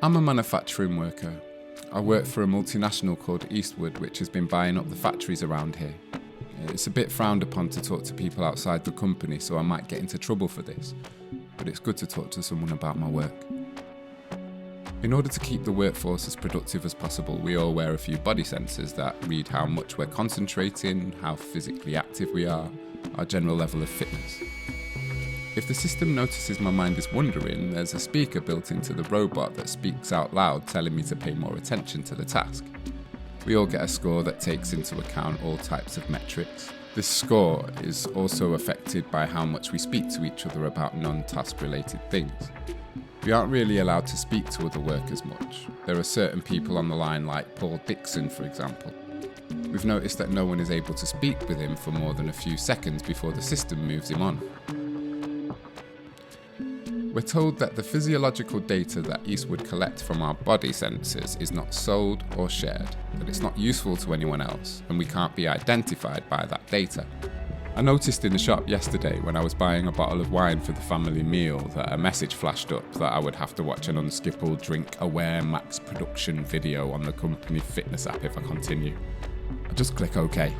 I'm a manufacturing worker. I work for a multinational called Eastwood, which has been buying up the factories around here. It's a bit frowned upon to talk to people outside the company, so I might get into trouble for this, but it's good to talk to someone about my work. In order to keep the workforce as productive as possible, we all wear a few body sensors that read how much we're concentrating, how physically active we are, our general level of fitness. If the system notices my mind is wandering, there's a speaker built into the robot that speaks out loud telling me to pay more attention to the task. We all get a score that takes into account all types of metrics. This score is also affected by how much we speak to each other about non-task related things. We aren't really allowed to speak to other workers much. There are certain people on the line like Paul Dixon, for example. We've noticed that no one is able to speak with him for more than a few seconds before the system moves him on. We're told that the physiological data that Eastwood collect from our body sensors is not sold or shared, that it's not useful to anyone else, and we can't be identified by that data. I noticed in the shop yesterday when I was buying a bottle of wine for the family meal that a message flashed up that I would have to watch an unskippable drink-aware max production video on the company fitness app if I continue. I just click OK.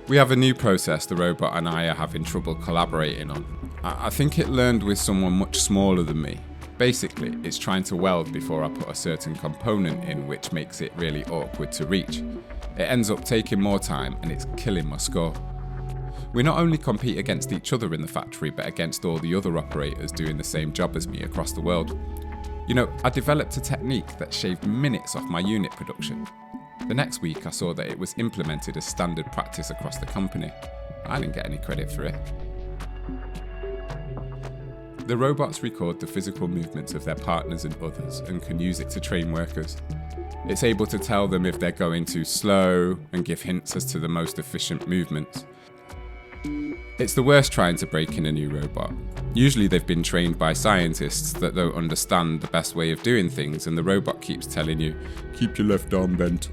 We have a new process the robot and I are having trouble collaborating on. I think it learned with someone much smaller than me. Basically, it's trying to weld before I put a certain component in, which makes it really awkward to reach. It ends up taking more time and it's killing my score. We not only compete against each other in the factory, but against all the other operators doing the same job as me across the world. You know, I developed a technique that shaved minutes off my unit production. The next week I saw that it was implemented as standard practice across the company. I didn't get any credit for it. The robots record the physical movements of their partners and others and can use it to train workers. It's able to tell them if they're going too slow and give hints as to the most efficient movements. It's the worst trying to break in a new robot. Usually they've been trained by scientists that don't understand the best way of doing things, and the robot keeps telling you, keep your left arm bent.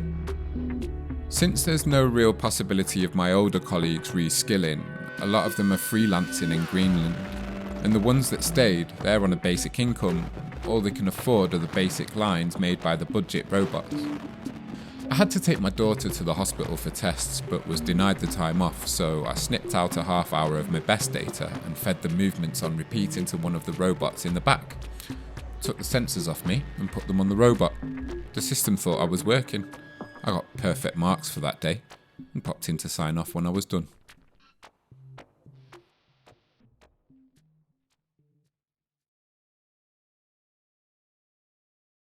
Since there's no real possibility of my older colleagues reskilling, a lot of them are freelancing in Greenland. And the ones that stayed, they're on a basic income. All they can afford are the basic lines made by the budget robots. I had to take my daughter to the hospital for tests, but was denied the time off, so I snipped out a half hour of my best data and fed the movements on repeat into one of the robots in the back. Took the sensors off me and put them on the robot. The system thought I was working. I got perfect marks for that day and popped in to sign off when I was done.